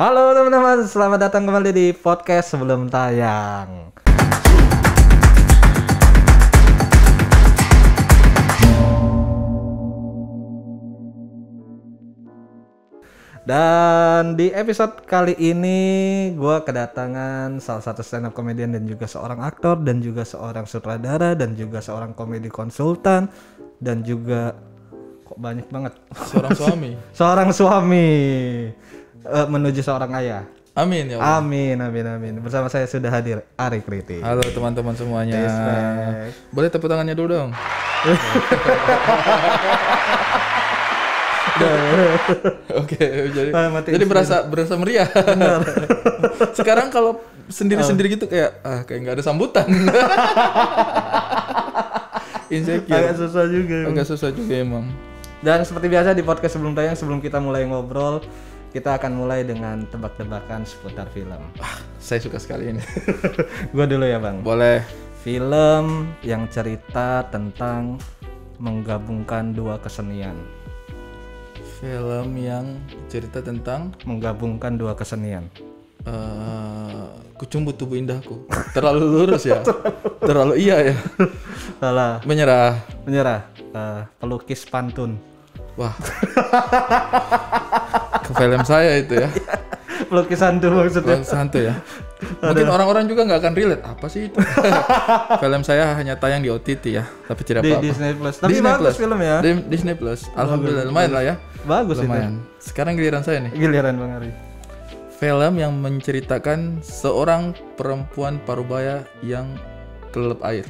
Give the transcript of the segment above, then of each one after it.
Halo teman-teman, selamat datang kembali di podcast sebelum tayang. Dan di episode kali ini gue kedatangan salah satu stand up comedian dan juga seorang aktor dan juga seorang sutradara dan juga seorang komedi konsultan dan juga kok banyak banget seorang suami menuju seorang ayah. Amin ya Allah. Amin. Bersama saya sudah hadir Ari Kriti. Halo teman-teman semuanya. Boleh tepuk tangannya dulu dong. Oke, jadi berasa meriah. Benar. Sekarang kalau sendiri-sendiri gitu kayak nggak ada sambutan. Insecure. Agak susah juga emang. Dan seperti biasa di podcast sebelum tayang, sebelum kita mulai ngobrol, kita akan mulai dengan tebak-tebakan seputar film. Saya suka sekali ini. Gua dulu ya Bang. Boleh. Film yang cerita tentang menggabungkan dua kesenian. Film yang cerita tentang menggabungkan dua kesenian. Kucumbu tubuh indahku. Terlalu lurus ya. Terlalu iya ya. Salah. Menyerah. Pelukis pantun. Wah. Ke film saya itu ya. Pelukis hantu maksudnya. Pelukis hantu ya. Mungkin orang-orang juga nggak akan relate. Apa sih itu? Film saya hanya tayang di OTT ya. Tapi tidak apa-apa. Di Disney Plus. Tapi Disney bagus Plus. Film ya. Disney Plus. Alhamdulillah lumayan lah ya. Bagus lumayan. Itu. Sekarang giliran saya nih. Giliran Bang Ari. Film yang menceritakan seorang perempuan parubaya yang kelelep air.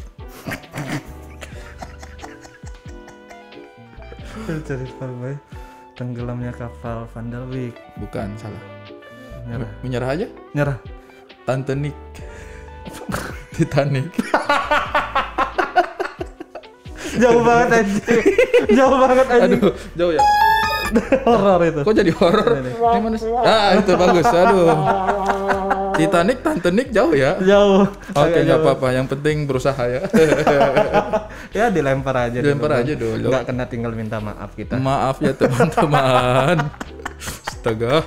Cerita parubaya tenggelamnya kapal Van der Wijk. Bukan, salah. Menyerah aja? Nyerah. Titanic. Titanic. Jauh banget anjing. Aduh, jauh ya. Horor itu. Kok jadi horor? Gimana sih? Itu bagus. Aduh. Titanic jauh ya? Jauh. Oke, enggak apa-apa. Yang penting berusaha ya. Ya dilempar aja dulu. Enggak kena tinggal minta maaf kita. Maaf ya teman-teman. Astaga.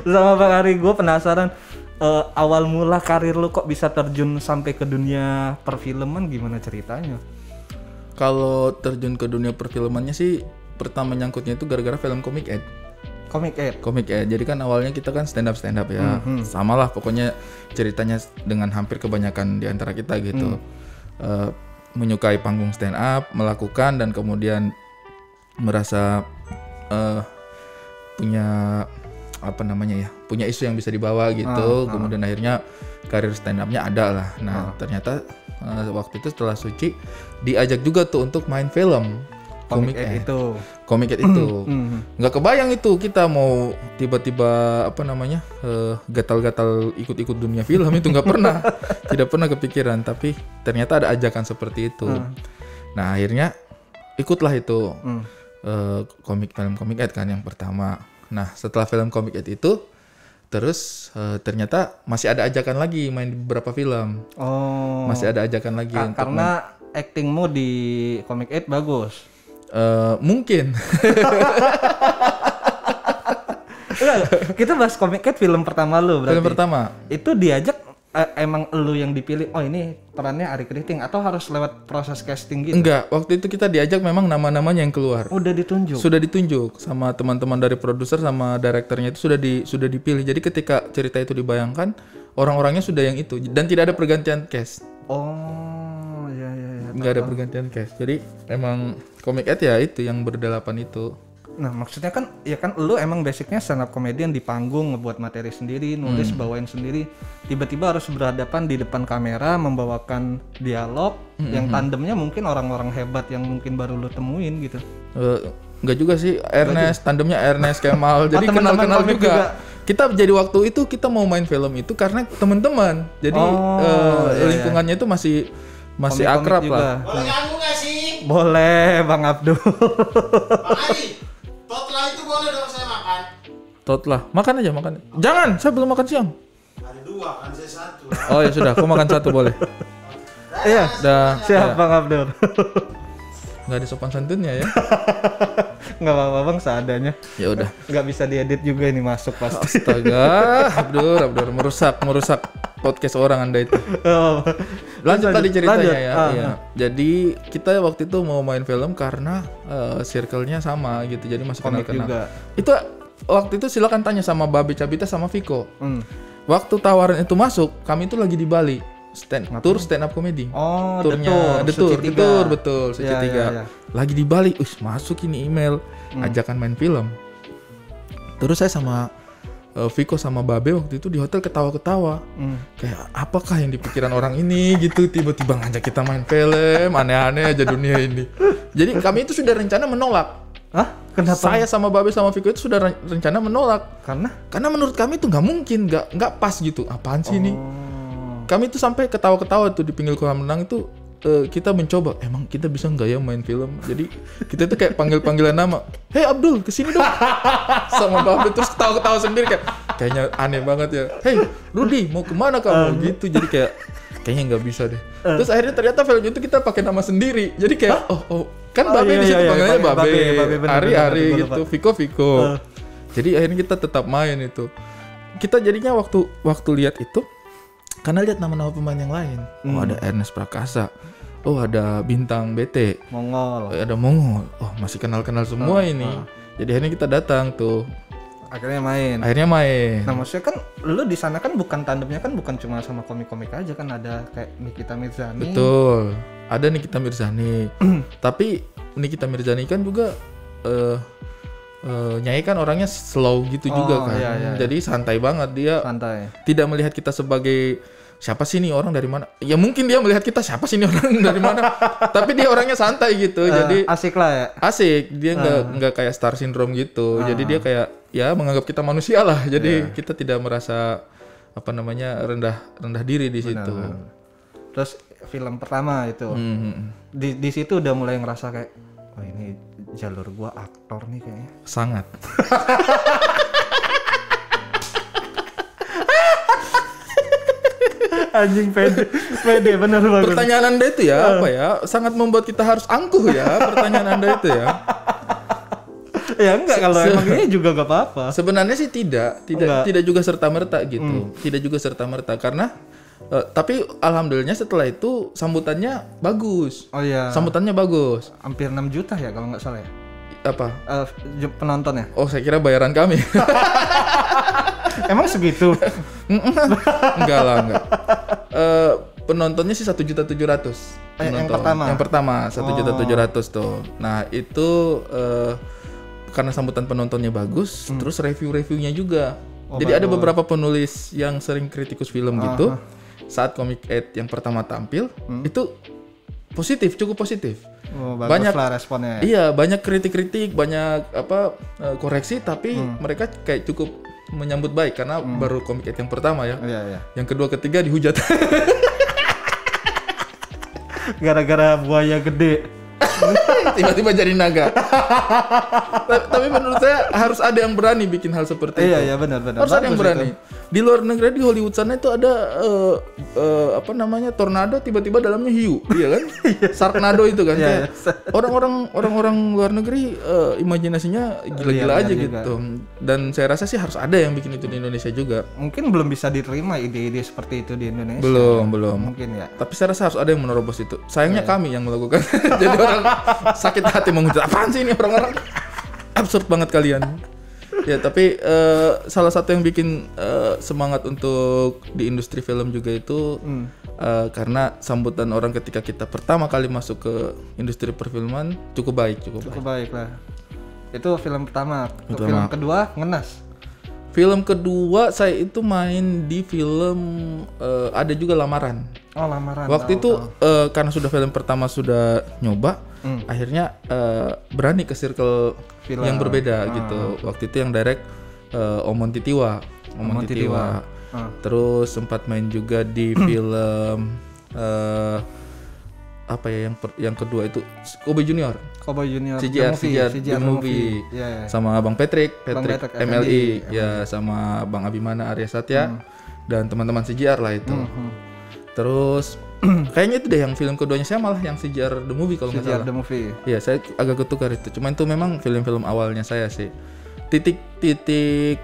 Sama Bang Ari, gue penasaran awal mula karir lu kok bisa terjun sampai ke dunia perfilman, gimana ceritanya? Kalau terjun ke dunia perfilmannya sih pertama nyangkutnya itu gara-gara film Comic Ed. Jadi kan awalnya kita kan stand up ya. Samalah pokoknya ceritanya dengan hampir kebanyakan di antara kita gitu. Menyukai panggung stand up, melakukan dan kemudian merasa punya isu yang bisa dibawa gitu. Kemudian akhirnya karir stand up-nya ada lah. Nah, ternyata waktu itu setelah Suci diajak juga tuh untuk main film Comic Ed itu. Nggak kebayang itu kita mau tiba-tiba gatal-gatal ikut-ikut dunia film itu nggak pernah. Tidak pernah kepikiran, tapi ternyata ada ajakan seperti itu. Nah, akhirnya ikutlah itu film Comic Ed kan yang pertama. Nah, setelah film Comic Ed itu terus ternyata masih ada ajakan lagi main di beberapa film. Masih ada ajakan lagi karena actingmu di Comic Ed bagus. Mungkin. Kita bahas Comic Ed film pertama lu berarti. Film pertama. Itu diajak emang lu yang dipilih. Oh, ini perannya Ari Kriting atau harus lewat proses casting gitu? Enggak, waktu itu kita diajak memang nama-namanya yang keluar. Sudah ditunjuk sama teman-teman dari produser sama direkturnya itu sudah dipilih. Jadi ketika cerita itu dibayangkan, orang-orangnya sudah yang itu dan tidak ada pergantian cast. Nggak ada pergantian cast. Jadi emang Comic Ed ya itu yang berdelapan itu. Nah, maksudnya kan lu emang basicnya stand up comedian di panggung, ngebuat materi sendiri, nulis, bawain sendiri. Tiba-tiba harus berhadapan di depan kamera membawakan dialog yang tandemnya mungkin orang-orang hebat yang mungkin baru lu temuin gitu. Enggak juga sih, tandemnya Ernest Kemal. Jadi kenal-kenal juga. Kita jadi waktu itu kita mau main film itu karena teman-teman. Jadi lingkungannya itu masih akrab lah. Boleh ganggu gak sih? Boleh, Bang Abdul. Bang Ari, totlah itu boleh dong saya makan? Totlah, makan aja. Jangan, saya belum makan siang. Ada dua, kan saya satu. Oh ya sudah, aku makan satu boleh. Iya, siap Bang Abdul. Nggak ada sopan santunnya ya. Nggak apa-apa bang, seadanya. Ya udah. Nggak bisa diedit juga ini masuk pasti. Astaga, Abdur merusak podcast orang Anda itu. Lanjut tadi ceritanya ya. Iya. Jadi kita waktu itu mau main film karena circle-nya sama gitu. Jadi masih kenal-kenal. Itu waktu itu silakan tanya sama Babe Cabita sama Viko. Waktu tawaran itu masuk, kami itu lagi di Bali. Tour stand up comedy. Oh, turnya betul Suci Ya. Tiga. Lagi di Bali, masuk ini email ajakan main film. Terus saya sama Viko sama Babe waktu itu di hotel ketawa-ketawa. Kayak apakah yang dipikiran orang ini gitu, tiba-tiba ngajak kita main film, aneh-aneh aja dunia ini. Jadi kami itu sudah rencana menolak. Hah? Kenapa? Saya sama Babe sama Viko itu sudah rencana menolak. Karena menurut kami itu nggak mungkin, nggak pas gitu. Apaan sih ini? Kami tuh sampai ketawa-ketawa tuh di pinggir kolam renang itu, kita mencoba, emang kita bisa nggak ya main film? Jadi kita tuh kayak panggil-panggilan nama, hey Abdul kesini dong, sama Babe, terus ketawa-ketawa sendiri kayaknya aneh banget ya. Hey Rudy mau kemana kamu? Gitu, jadi kayaknya nggak bisa deh. Terus akhirnya ternyata film itu kita pakai nama sendiri, jadi kayak kan Babe di situ panggilnya Babe, Ari gitu, Viko. Jadi akhirnya kita tetap main itu. Kita jadinya waktu lihat itu. Karena lihat nama-nama pemain yang lain. Ada Ernest Prakasa. Ada Bintang BT. Ada Mongol. Masih kenal-kenal semua ini. Jadi akhirnya kita datang tuh. Akhirnya main. Nah maksudnya kan lu di sana kan bukan tandemnya kan bukan cuma sama komik-komik aja kan, ada kayak Nikita Mirzani. Betul. Ada Nikita Mirzani. Tapi Nikita Mirzani kan juga Nyai kan orangnya slow gitu juga kan. Iya. Jadi santai banget dia. Tidak melihat kita sebagai siapa sih nih orang dari mana? Ya mungkin dia melihat kita siapa sih nih orang dari mana. Tapi dia orangnya santai gitu. Jadi asik lah ya. Asik. Dia nggak kayak star syndrome gitu. Jadi dia kayak ya menganggap kita manusia lah. Jadi kita tidak merasa rendah diri di situ. Terus film pertama itu. Di situ udah mulai ngerasa kayak ini jalur gua aktor nih kayaknya. Sangat. Anjing pede bener banget. Pertanyaan Anda itu ya apa ya? Sangat membuat kita harus angkuh ya pertanyaan Anda itu ya. Ya enggak, kalau emang ini juga gak apa-apa. Sebenarnya sih tidak juga serta-merta gitu. Tidak juga serta-merta karena tapi alhamdulillahnya setelah itu sambutannya bagus. Oh iya. Sambutannya bagus. Hampir 6 juta ya kalau nggak salah ya. Apa? Penontonnya. Oh, saya kira bayaran kami. Emang segitu? Enggak lah. Penontonnya sih 1.700.000. Yang pertama 1.700.000 tuh. Nah, itu karena sambutan penontonnya bagus, terus review-reviewnya juga. Jadi ada beberapa penulis yang sering kritikus film gitu. Saat Comic 8 yang pertama tampil, itu cukup positif. Banyak lah responnya. Iya, banyak kritik-kritik, banyak koreksi, tapi mereka kayak cukup menyambut baik karena baru Comic 8 yang pertama ya. Iya. Yang kedua, ketiga dihujat. Gara-gara buaya gede. Tiba-tiba jadi naga. Tapi menurut saya harus ada yang berani bikin hal seperti itu. Iya benar. Harus ada yang berani. Di luar negeri, di Hollywood sana itu ada tornado tiba-tiba dalamnya hiu, iya kan? Sharknado itu kan. Iya. Orang-orang luar negeri imajinasinya gila-gila aja gitu. Dan saya rasa sih harus ada yang bikin itu di Indonesia juga. Mungkin belum bisa diterima ide-ide seperti itu di Indonesia. Belum. Mungkin ya. Tapi saya rasa harus ada yang menerobos itu. Sayangnya kami yang melakukan. Jadi orang sakit hati menghujat, apaan sih ini orang-orang, absurd banget kalian. Ya tapi salah satu yang bikin semangat untuk di industri film juga itu karena sambutan orang ketika kita pertama kali masuk ke industri perfilman cukup baik lah. Itu film pertama. Film kedua ngenas. Film kedua saya itu main di film ada juga Lamaran. Oh, Lamaran. Waktu itu karena sudah film pertama sudah nyoba, akhirnya berani ke circle film yang berbeda gitu. Waktu itu yang direct Omon Titiwa. Terus sempat main juga di film yang kedua itu Cowboy Junior. CJR The Movie. Yeah. Sama Bang Patrick MLI ya, sama Bang Abimana Arya Satya dan teman-teman CJR lah itu. Terus Kayaknya itu deh yang film keduanya saya malah yang CJR The Movie kalau nggak salah. CJR The Movie. Iya, saya agak ketukar itu. Cuman itu memang film-film awalnya saya sih. Titik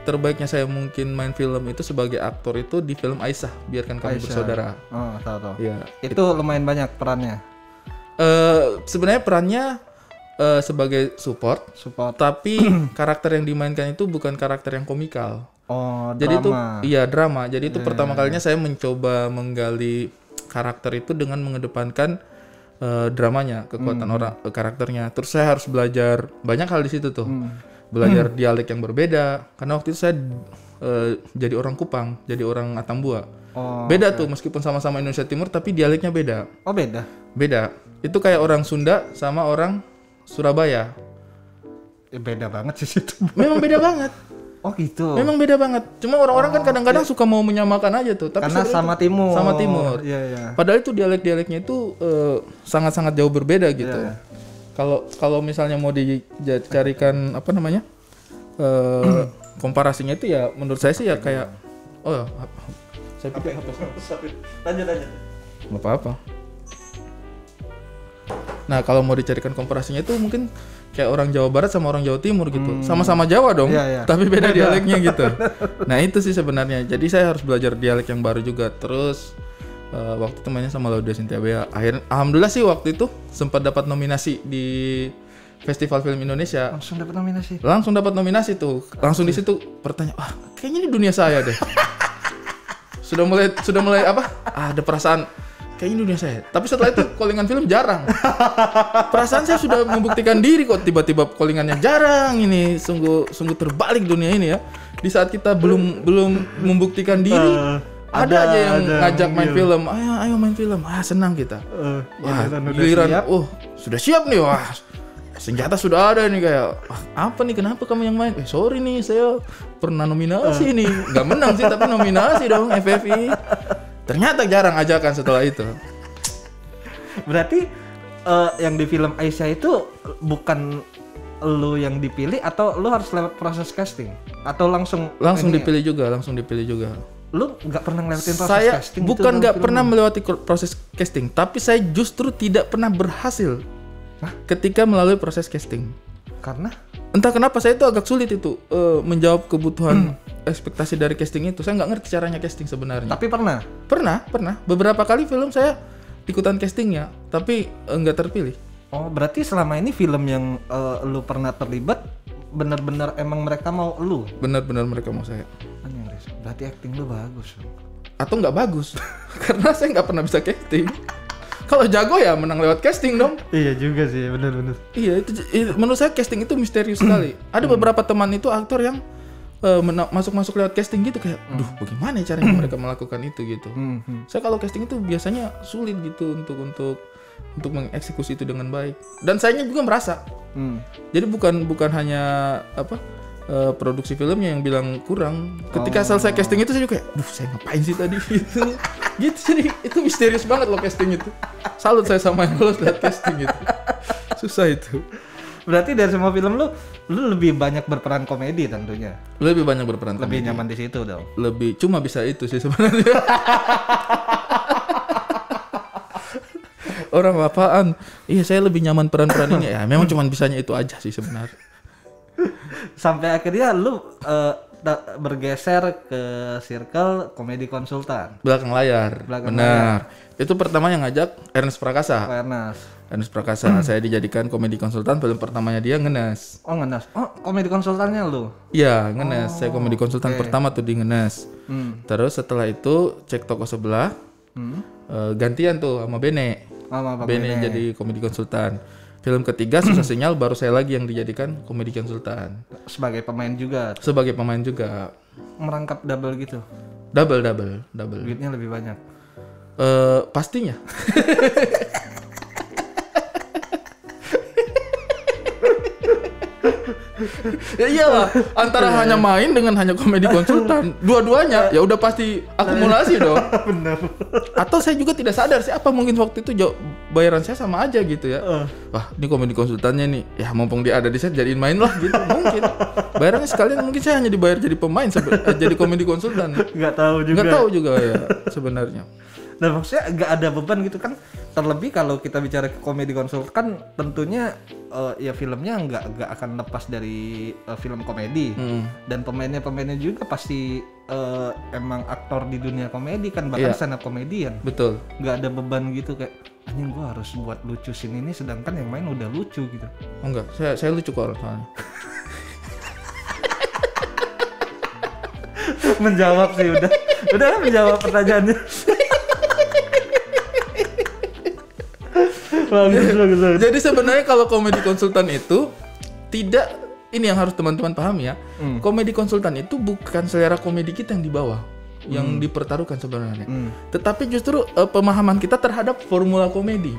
terbaiknya saya mungkin main film itu sebagai aktor itu di film Aisyah, Biarkan Kami Bersaudara. Oh, tahu. Iya. Itu lumayan banyak perannya. Sebenarnya perannya sebagai support. Tapi karakter yang dimainkan itu bukan karakter yang komikal. Oh, jadi drama. Itu iya drama. Jadi itu pertama kalinya saya mencoba menggali karakter itu dengan mengedepankan dramanya, kekuatan orang karakternya. Terus saya harus belajar banyak hal di situ tuh. Belajar dialek yang berbeda. Karena waktu itu saya jadi orang Kupang, jadi orang Atambua. Beda tuh meskipun sama-sama Indonesia Timur tapi dialeknya beda. Oh, beda. Beda. Itu kayak orang Sunda sama orang Surabaya. Beda banget sih itu. Memang beda banget. Oh gitu. Memang beda banget. Cuma orang-orang kan kadang-kadang suka mau menyamakan aja tuh. Tapi karena sama timur. Sama timur. Iya. Padahal itu dialek-dialeknya itu sangat-sangat jauh berbeda gitu. Kalau misalnya mau dicarikan apa namanya komparasinya itu ya menurut saya sih ya kayak saya pikir Lanjut. Nggak apa-apa. Nah kalau mau dicarikan komparasinya itu mungkin kayak orang Jawa Barat sama orang Jawa Timur gitu. Sama-sama Jawa dong, tapi beda dialeknya gitu. Nah itu sih sebenarnya. Jadi saya harus belajar dialek yang baru juga. Terus waktu itu mainnya sama Laudia Cynthia Bea. Alhamdulillah sih waktu itu sempat dapat nominasi di Festival Film Indonesia. Langsung dapat nominasi? Langsung dapat nominasi tuh. Langsung di situ pertanyaan, kayaknya ini dunia saya deh. Sudah mulai apa? Ada perasaan kayaknya dunia saya. Tapi setelah itu callingan film jarang. Perasaan saya sudah membuktikan diri kok tiba-tiba callingannya jarang ini. Sungguh terbalik dunia ini ya. Di saat kita belum membuktikan diri, ada aja yang ngajak main film. Ayo main film. Senang kita. Giliran sudah siap nih. Senjata sudah ada nih kayak apa nih, kenapa kamu yang main? Sorry nih saya pernah nominasi nih. Gak menang sih tapi nominasi dong FFI. Ternyata jarang ajakan setelah itu. Berarti yang di film Aisyah itu bukan lu yang dipilih atau lu harus lewat proses casting? Atau langsung dipilih juga, Lu nggak pernah ngelewatin proses saya casting? Bukan nggak pernah melewati proses casting, tapi saya justru tidak pernah berhasil ketika melalui proses casting. Karena? Entah kenapa saya itu agak sulit itu menjawab kebutuhan ekspektasi dari casting itu. Saya nggak ngerti caranya casting sebenarnya. Tapi pernah? Pernah. Beberapa kali film saya ikutan castingnya, tapi nggak terpilih. Oh, berarti selama ini film yang lu pernah terlibat benar-benar emang mereka mau lu? Benar-benar mereka mau saya. Berarti acting lu bagus. Atau nggak bagus? Karena saya nggak pernah bisa casting. Kalau jago ya menang lewat casting dong. Iya juga sih, benar-benar. Iya, itu menurut saya casting itu misterius sekali. Ada beberapa teman itu aktor yang masuk lewat casting gitu kayak, bagaimana caranya mereka melakukan itu gitu. Saya kalau casting itu biasanya sulit gitu untuk mengeksekusi itu dengan baik. Dan sayanya juga merasa. Jadi bukan hanya produksi filmnya yang bilang kurang. Ketika selesai casting itu saya juga kayak, saya ngapain sih tadi gitu. Jadi itu misterius banget loh casting itu. Salut saya sama yang lolos lihat casting itu. Susah itu. Berarti dari semua film lu lebih banyak berperan komedi tentunya. Lebih banyak berperan komedi. Lebih nyaman di situ dong. Lebih cuma bisa itu sih sebenarnya. Orang apaan? Iya, saya lebih nyaman peran-peran ini. Ya, memang cuma bisanya itu aja sih sebenarnya. Sampai akhirnya lu bergeser ke circle komedi konsultan. Belakang layar. Benar. Itu pertama yang ngajak Ernest Prakasa. Ernest Prakasa. Saya dijadikan komedi konsultan. Film pertamanya dia Ngenes. Oh, Ngenes. Oh, komedi konsultannya lu? Iya, Ngenes. Saya komedi konsultan pertama tuh di Ngenes. Terus setelah itu cek toko sebelah. Gantian tuh sama Bene. Bene jadi komedi konsultan. Film ketiga Susah Sinyal baru saya lagi yang dijadikan komedi konsultan. Sebagai pemain juga? Sebagai pemain juga. Merangkap double gitu? Double. Duitnya lebih banyak? Pastinya. Ya iyalah, antara hanya main dengan hanya komedi konsultan, dua-duanya ya udah pasti akumulasi dong. Bener. Atau saya juga tidak sadar sih apa mungkin waktu itu bayaran saya sama aja gitu ya. Wah, ini komedi konsultannya nih, ya mumpung dia ada di set jadiin main lah gitu. Mungkin bayarannya sekalian mungkin saya hanya dibayar jadi pemain jadi komedi konsultan. Nggak tahu juga ya sebenarnya. Nah maksudnya nggak ada beban gitu kan. Terlebih kalau kita bicara komedi konsultan kan tentunya ya filmnya nggak akan lepas dari film komedi. Dan pemainnya juga pasti emang aktor di dunia komedi kan, bahkan stand up comedian. Betul. Nggak ada beban gitu kayak anjing gua harus buat lucu scene ini sedangkan yang main udah lucu gitu. Oh enggak, saya lucu kok soalnya. Menjawab sih udah menjawab pertanyaannya. bagus. Jadi sebenarnya kalau komedi konsultan itu tidak, ini yang harus teman-teman pahami ya. Komedi konsultan itu bukan selera komedi kita yang di bawah, yang dipertaruhkan sebenarnya. Tetapi justru pemahaman kita terhadap formula komedi.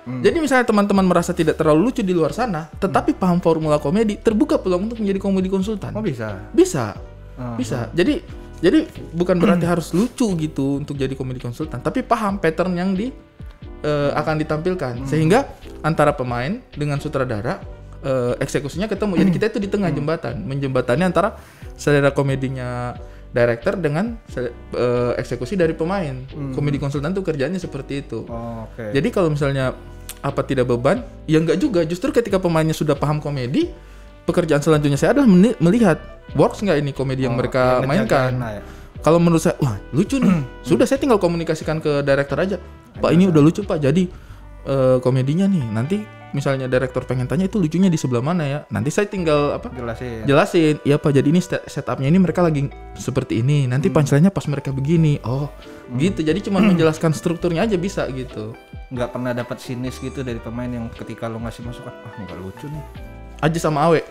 Jadi misalnya teman-teman merasa tidak terlalu lucu di luar sana, tetapi paham formula komedi, terbuka peluang untuk menjadi komedi konsultan. Oh bisa. Bisa. Jadi bukan berarti harus lucu gitu untuk jadi komedi konsultan, tapi paham pattern yang akan ditampilkan, sehingga antara pemain dengan sutradara eksekusinya ketemu. Jadi kita itu di tengah jembatan, menjembatani antara selera komedinya director dengan eksekusi dari pemain. Komedi konsultan tuh kerjanya seperti itu. Jadi kalau misalnya tidak beban, ya enggak juga. Justru ketika pemainnya sudah paham komedi, pekerjaan selanjutnya saya adalah melihat works nggak ini komedi yang mereka mainkan. Kalau menurut saya, wah lucu nih, sudah saya tinggal komunikasikan ke director aja. Pak ini udah lucu Pak, jadi komedinya nih. Nanti misalnya director pengen tanya itu lucunya di sebelah mana ya. Nanti saya tinggal jelasin. Iya Pak, jadi ini setupnya ini mereka lagi seperti ini. Nanti punchline-nya pas mereka begini. Oh gitu. Jadi cuma menjelaskan strukturnya aja bisa gitu. Nggak pernah dapat sinis gitu dari pemain yang ketika lo ngasih masukan, nggak lucu nih. Aji sama Awe.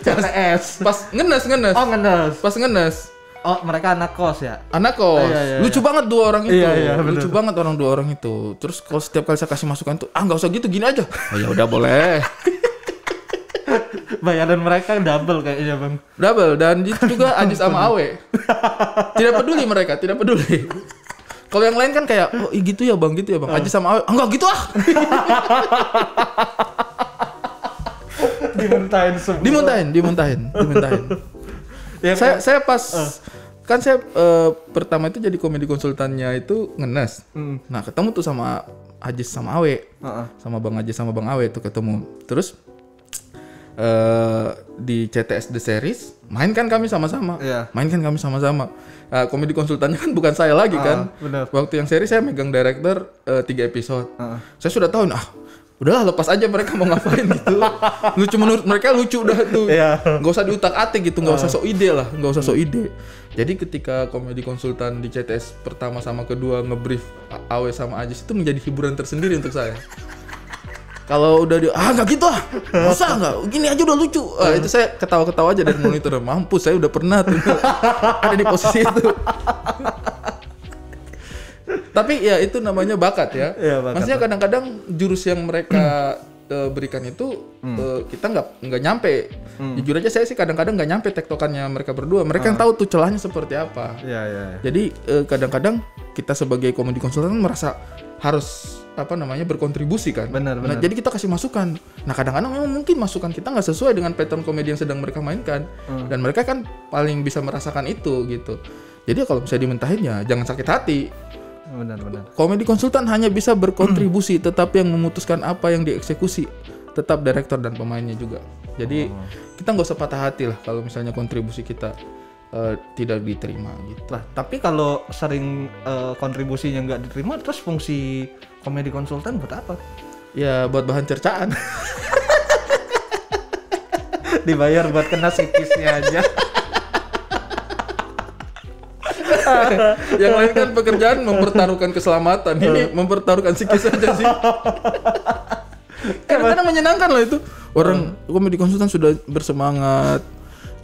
CTS. Pas ngenes. Oh ngenes. Pas ngenes. Oh mereka anak kos ya? Anak kos. Iya. Lucu banget dua orang itu. Iya, lucu banget dua orang itu. Terus kalau setiap kali saya kasih masukan tuh, nggak usah gitu, gini aja. Oh ya udah boleh. Bayaran mereka double kayaknya bang. Double, dan itu juga Aji sama Awe. Tidak peduli mereka, tidak peduli. Kalau yang lain kan kayak, oh gitu ya bang. Aji sama Awe, enggak gitu ah. Dimentahin semua. Dimentahin. Ya, saya pas kan saya pertama itu jadi komedi konsultannya itu ngenes. Nah ketemu tuh sama Aji sama Awe, sama Bang Aji sama Bang Awe tuh ketemu. Terus di CTS The Series mainkan kami sama-sama. Komedi konsultannya kan bukan saya lagi kan. Bener. Waktu yang series saya megang director 3 episode. Saya sudah tahu udahlah lepas aja mereka mau ngapain gitu. Lucu menurut mereka lucu udah tuh. Nggak usah diutak-atik gitu, nggak usah sok ide. Jadi ketika komedi konsultan di CTS pertama sama kedua ngebrief Awe sama Ajis itu menjadi hiburan tersendiri untuk saya. Kalau udah nggak gitu masa nggak, gini aja udah lucu. Itu saya ketawa-ketawa aja dari monitor. Mampus, saya udah pernah tuh ada di posisi itu. Tapi ya itu namanya bakat ya. Maksudnya kadang-kadang jurus yang mereka berikan itu kita nggak nyampe. Jujur aja saya sih kadang-kadang nggak nyampe tektokannya mereka berdua. Mereka yang tahu tuh celahnya seperti apa. Jadi kadang-kadang kita sebagai komedi konsultan merasa harus berkontribusi kan. Benar. Nah, jadi kita kasih masukan. Nah kadang-kadang memang mungkin masukan kita nggak sesuai dengan pattern komedi yang sedang mereka mainkan. Dan mereka kan paling bisa merasakan itu gitu. Jadi kalau bisa dimentahin ya jangan sakit hati. Benar. Komedi konsultan hanya bisa berkontribusi, tetapi yang memutuskan apa yang dieksekusi tetap direktur dan pemainnya juga. Jadi kita nggak usah patah hati lah kalau misalnya kontribusi kita tidak diterima gitu. Lah, tapi kalau sering kontribusinya nggak diterima, terus fungsi komedi konsultan buat apa? Ya buat bahan cercaan. Dibayar buat kena psikisnya aja. Yang lain kan pekerjaan mempertaruhkan keselamatan, ini mempertaruhkan psikis aja sih. Kadang-kadang menyenangkan loh itu. Orang komedi konsultan sudah bersemangat.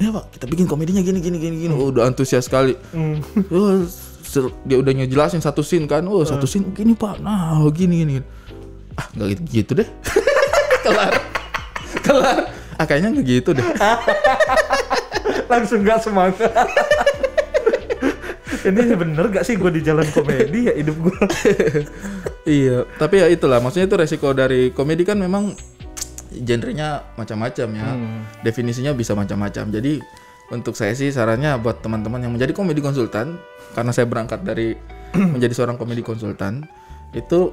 Ya Pak, kita bikin komedinya gini. Udah antusias sekali. Dia udah ngejelasin satu scene kan. Satu scene gini Pak. Nah, gini. Nggak gitu deh. Kelar. Kayaknya nggak gitu deh. Langsung nggak semangat. Ini bener gak sih gue di jalan komedi ya hidup gue? Iya, tapi ya itulah, maksudnya itu resiko dari komedi kan memang genrenya macam-macam ya. Definisinya bisa macam-macam. Jadi untuk saya sih sarannya buat teman-teman yang menjadi komedi konsultan, karena saya berangkat dari menjadi seorang komedi konsultan, itu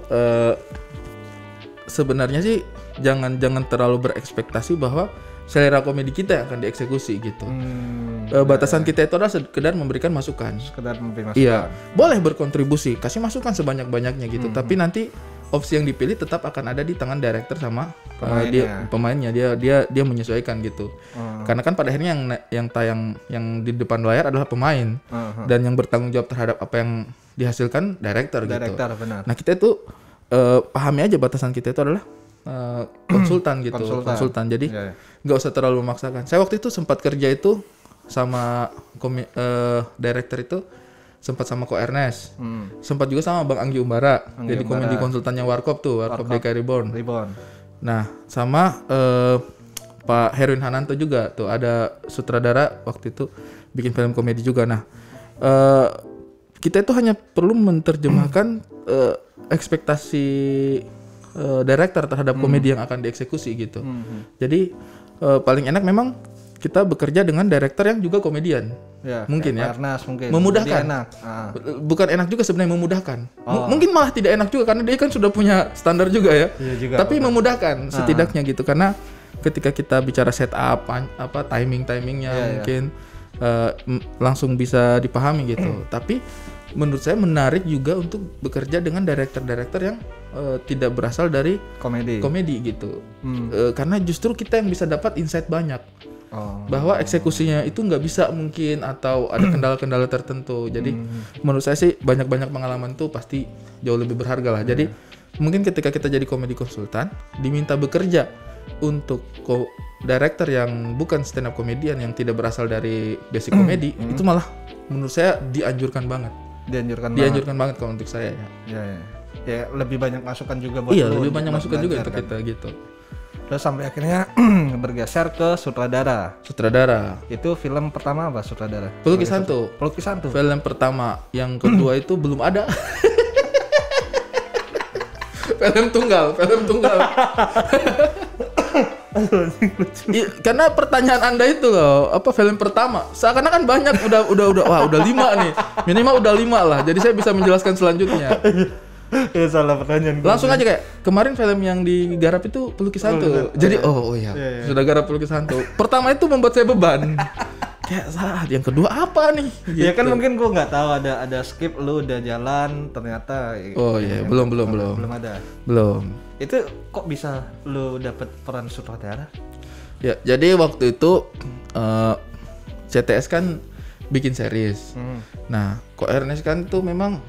sebenarnya sih jangan terlalu berekspektasi bahwa selera komedi kita yang akan dieksekusi gitu. Batasan kita itu adalah sekedar memberikan masukan. Sekedar memberi masukan. Iya, boleh berkontribusi, kasih masukan sebanyak-banyaknya gitu. Tapi nanti opsi yang dipilih tetap akan ada di tangan director sama pemainnya. Dia menyesuaikan gitu. Karena kan pada akhirnya yang tayang yang di depan layar adalah pemain. Dan yang bertanggung jawab terhadap apa yang dihasilkan director gitu. Benar. Nah, kita itu pahami aja batasan kita itu adalah konsultan gitu. Konsultan. Jadi nggak usah terlalu memaksakan. Saya waktu itu sempat kerja itu sama director itu, sempat sama Ko Ernest, sempat juga sama Bang Anggi Umbara, jadi komedi konsultannya Warkop DKI Reborn. Nah, sama Pak Herwin Hananto juga tuh, ada sutradara waktu itu bikin film komedi juga. Nah, kita itu hanya perlu menerjemahkan ekspektasi director terhadap komedi yang akan dieksekusi gitu. Jadi paling enak memang kita bekerja dengan director yang juga komedian. Mungkin ya. Memudahkan. Enak. Bukan enak juga sebenarnya, memudahkan. Mungkin malah tidak enak juga karena dia kan sudah punya standar juga ya. Tapi memudahkan setidaknya gitu, karena ketika kita bicara setup timingnya mungkin langsung bisa dipahami gitu. Tapi menurut saya menarik juga untuk bekerja dengan director yang tidak berasal dari komedi gitu. Karena justru kita yang bisa dapat insight banyak. Bahwa eksekusinya itu nggak bisa mungkin, atau ada kendala-kendala tertentu. Jadi menurut saya sih banyak-banyak pengalaman tuh pasti jauh lebih berharga lah. Jadi mungkin ketika kita jadi komedi konsultan diminta bekerja untuk director yang bukan stand up comedian, yang tidak berasal dari basic komedi, itu malah menurut saya dianjurkan banget. Dianjurkan banget kalau untuk saya ya. Ya lebih banyak masukan juga buat lebih banyak masukan juga untuk kita gitu. Terus sampai akhirnya bergeser ke sutradara. Itu film pertama apa sutradara? Pelukis Hantu. Film pertama, yang kedua itu belum ada. film tunggal. Karena pertanyaan Anda itu loh, apa film pertama? Seakan-akan banyak, udah 5 nih. Minimal udah 5 lah. Jadi saya bisa menjelaskan selanjutnya. Ya salah pertanyaan. Langsung aja kayak kemarin film yang digarap itu Pelukis Hantu. Jadi sudah garap Pelukis Hantu. Pertama itu membuat saya beban. Kayak salah, yang kedua apa nih? Gitu. Ya kan mungkin gua nggak tahu ada skip, lu udah jalan ternyata. Belum ada. Belum. Itu kok bisa lu dapet peran sutradara? Ya, jadi waktu itu CTS kan bikin series. Nah, Ko Ernest kan tuh memang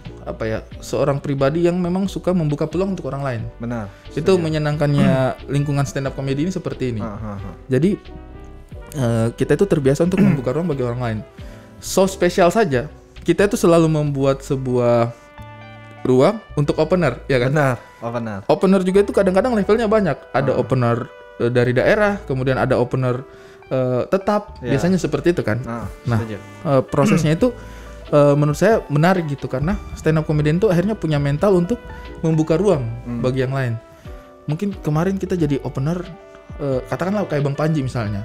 seorang pribadi yang memang suka membuka peluang untuk orang lain. Benar. Itu menyenangkannya lingkungan stand up comedy ini seperti ini. Jadi kita itu terbiasa untuk membuka ruang bagi orang lain. So spesial saja, kita itu selalu membuat sebuah ruang untuk opener, ya kan? Benar, Opener juga itu kadang-kadang levelnya banyak. Ada opener dari daerah, kemudian ada opener tetap, biasanya seperti itu kan. Nah, prosesnya itu menurut saya menarik gitu, karena stand up comedian itu akhirnya punya mental untuk membuka ruang bagi yang lain. Mungkin kemarin kita jadi opener, katakanlah kayak Bang Panji misalnya,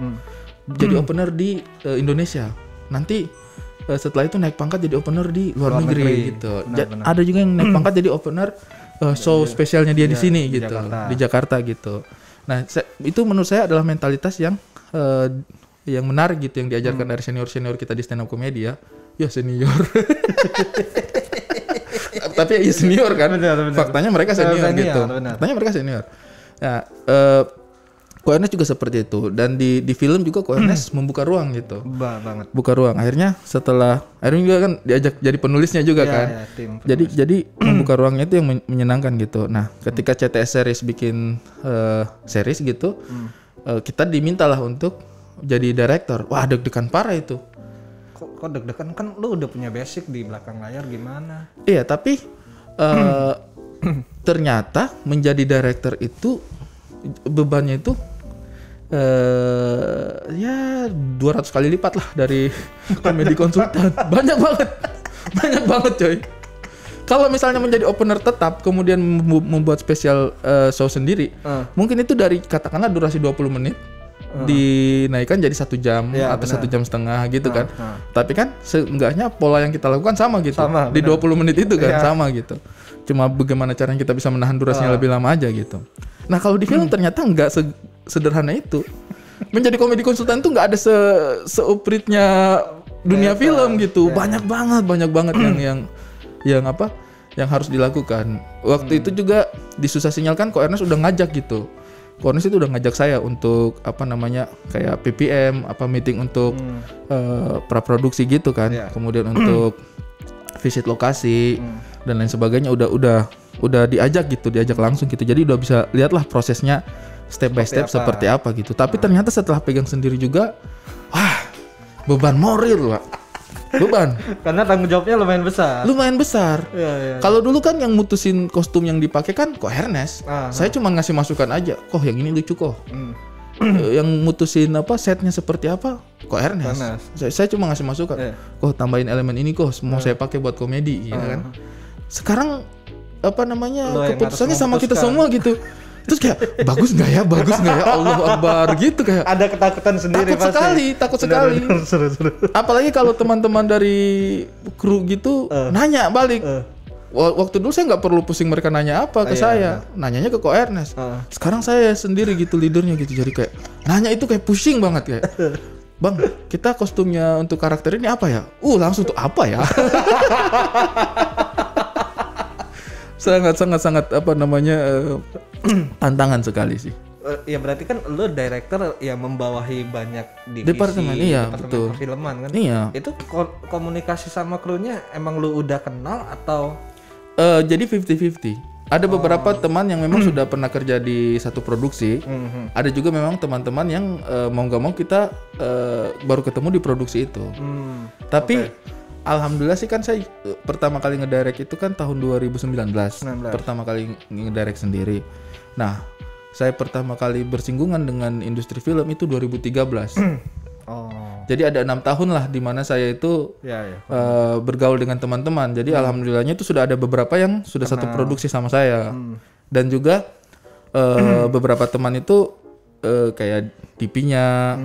jadi opener di Indonesia. Nanti setelah itu naik pangkat jadi opener di luar negeri gitu. Benar. Ada juga yang naik pangkat jadi opener show spesialnya dia di sini gitu, di Jakarta gitu. Nah, itu menurut saya adalah mentalitas yang menarik gitu, yang diajarkan dari senior kita di stand up comedy ya. Ya senior. Tapi ya senior kan. Benar. Faktanya mereka senior gitu. Faktanya mereka senior. Nah, Ko Ernest juga seperti itu, dan di film juga Ko Ernest membuka ruang gitu. Banget. Buka ruang. Akhirnya juga kan diajak jadi penulisnya juga kan. Jadi membuka ruangnya itu yang menyenangkan gitu. Nah, ketika CTS series bikin series gitu, kita dimintalah untuk jadi director. Wah, deg-degan parah itu. Kok deg-degan, kan lu udah punya basic di belakang layar gimana? Iya, tapi ternyata menjadi director itu bebannya itu ya 200 kali lipat lah dari komedi konsultan. Banyak banget coy. Kalau misalnya menjadi opener tetap kemudian membuat spesial show sendiri, mungkin itu dari katakanlah durasi 20 menit dinaikkan jadi 1 jam atau 1 jam setengah gitu kan. Tapi kan seenggaknya pola yang kita lakukan sama gitu. Di 20 menit itu kan sama gitu. Cuma bagaimana caranya kita bisa menahan durasinya lebih lama aja gitu. Nah kalau di film ternyata nggak sederhana itu. Menjadi komedi konsultan tuh nggak ada seupritnya dunia film gitu. Banyak banget yang harus dilakukan. Waktu itu juga di Susah Sinyal kan Ko Ernest udah ngajak gitu. Ko Ernest itu udah ngajak saya untuk kayak PPM, meeting untuk praproduksi gitu kan. Kemudian untuk visit lokasi dan lain sebagainya udah diajak langsung gitu. Jadi udah bisa lihatlah prosesnya step by step seperti apa gitu. Tapi ternyata setelah pegang sendiri juga beban moral, Pak. Beban. Karena tanggung jawabnya lumayan besar. Iya. Kalau dulu kan yang mutusin kostum yang dipakai kan Ko Ernest. Saya cuma ngasih masukan aja. Kok yang ini lucu kok. Yang mutusin setnya seperti apa Ko Ernest. Saya cuma ngasih masukan. Kok tambahin elemen ini kok mau saya pakai buat komedi gitu kan. Sekarang keputusannya sama kita semua gitu. Terus kayak bagus nggak ya Allahu Akbar gitu kayak ada ketakutan sendiri takut sekali. Seru. Apalagi kalau teman-teman dari kru gitu nanya balik. Waktu dulu saya nggak perlu pusing mereka nanya apa ke saya, nanyanya ke Ko Ernest. Sekarang saya sendiri gitu leadernya gitu, jadi kayak nanya itu kayak pusing banget kayak, Bang, kita kostumnya untuk karakter ini apa ya? Langsung tuh apa ya? sangat tantangan sekali sih. Ya berarti kan lo director yang membawahi banyak divisi departemen betul. Perfilman kan. Iya. Itu komunikasi sama krunya emang lo udah kenal atau? Jadi 50-50. Ada beberapa teman yang memang sudah pernah kerja di satu produksi. Ada juga memang teman-teman yang mau nggak mau kita baru ketemu di produksi itu. Tapi alhamdulillah sih kan saya pertama kali ngedirect itu kan tahun 2019. Pertama kali ngedirect sendiri. Nah, saya pertama kali bersinggungan dengan industri film itu 2013. Jadi ada 6 tahun lah di mana saya itu bergaul dengan teman-teman. Jadi alhamdulillahnya itu sudah ada beberapa yang sudah satu produksi sama saya. Dan juga beberapa teman itu kayak DP-nya,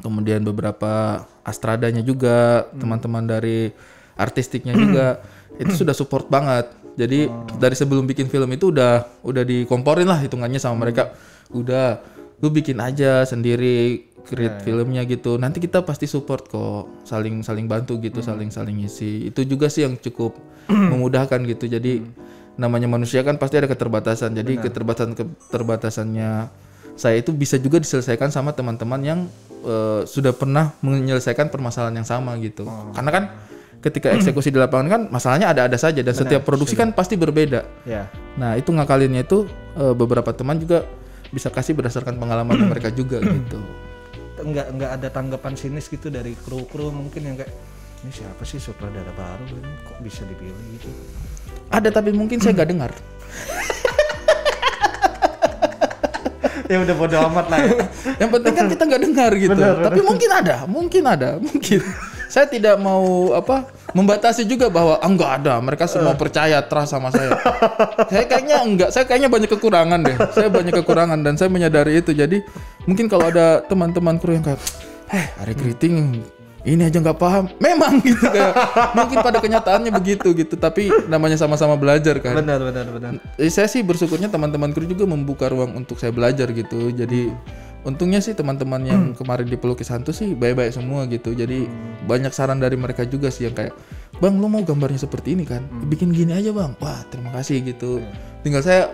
kemudian beberapa Astradanya juga, teman-teman dari artistiknya juga itu sudah support banget. Jadi dari sebelum bikin film itu udah dikomporin lah hitungannya sama mereka. Udah, lu bikin aja sendiri, create filmnya gitu. Nanti kita pasti support kok, saling bantu gitu, saling ngisi. Itu juga sih yang cukup memudahkan gitu. Jadi namanya manusia kan pasti ada keterbatasan. Jadi keterbatasannya saya itu bisa juga diselesaikan sama teman-teman yang sudah pernah menyelesaikan permasalahan yang sama gitu. Karena kan ketika eksekusi di lapangan kan masalahnya ada saja dan setiap produksi kan pasti berbeda. Nah itu ngakalinnya itu beberapa teman juga bisa kasih berdasarkan pengalaman mereka juga gitu. Enggak ada tanggapan sinis gitu dari kru mungkin yang kayak ini siapa sih sutradara baru ini kok bisa dipilih gitu. Ada tapi mungkin saya nggak dengar. Ya udah bodo amat lah ya. Yang penting kan kita nggak dengar gitu. Benar. Tapi mungkin ada. Saya tidak mau membatasi juga bahwa enggak ada. Mereka semua percaya trust sama saya. Saya kayaknya banyak kekurangan deh. Saya banyak kekurangan dan saya menyadari itu. Jadi mungkin kalau ada teman-teman kru yang kayak, Ari Kriting ini aja nggak paham, memang gitu kayak mungkin pada kenyataannya begitu gitu, tapi namanya sama-sama belajar kan. Benar. Saya sih bersyukurnya teman-teman kru juga membuka ruang untuk saya belajar gitu. Jadi untungnya sih teman-teman yang kemarin di Pelukis Hantu sih baik-baik semua gitu. Jadi banyak saran dari mereka juga sih yang kayak, Bang lu mau gambarnya seperti ini kan, bikin gini aja Bang. Wah terima kasih gitu. Tinggal saya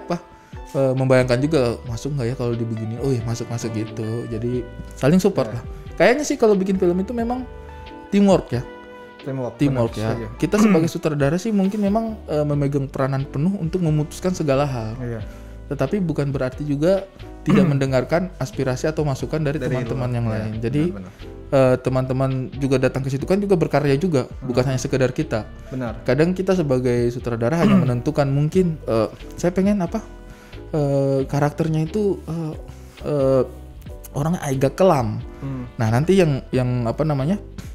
membayangkan juga masuk nggak ya kalau dibegini. Oh iya masuk gitu. Jadi saling support lah. Kayaknya sih kalau bikin film itu memang teamwork ya. Teamwork ya. Saja. Kita sebagai sutradara sih mungkin memang memegang peranan penuh untuk memutuskan segala hal. Tetapi bukan berarti juga tidak mendengarkan aspirasi atau masukan dari teman-teman yang lain. Jadi teman-teman juga datang ke situ kan juga berkarya juga, bukan hanya sekedar kita. Benar. Kadang kita sebagai sutradara hanya menentukan mungkin saya pengen karakternya itu orangnya agak kelam. Nah, nanti yang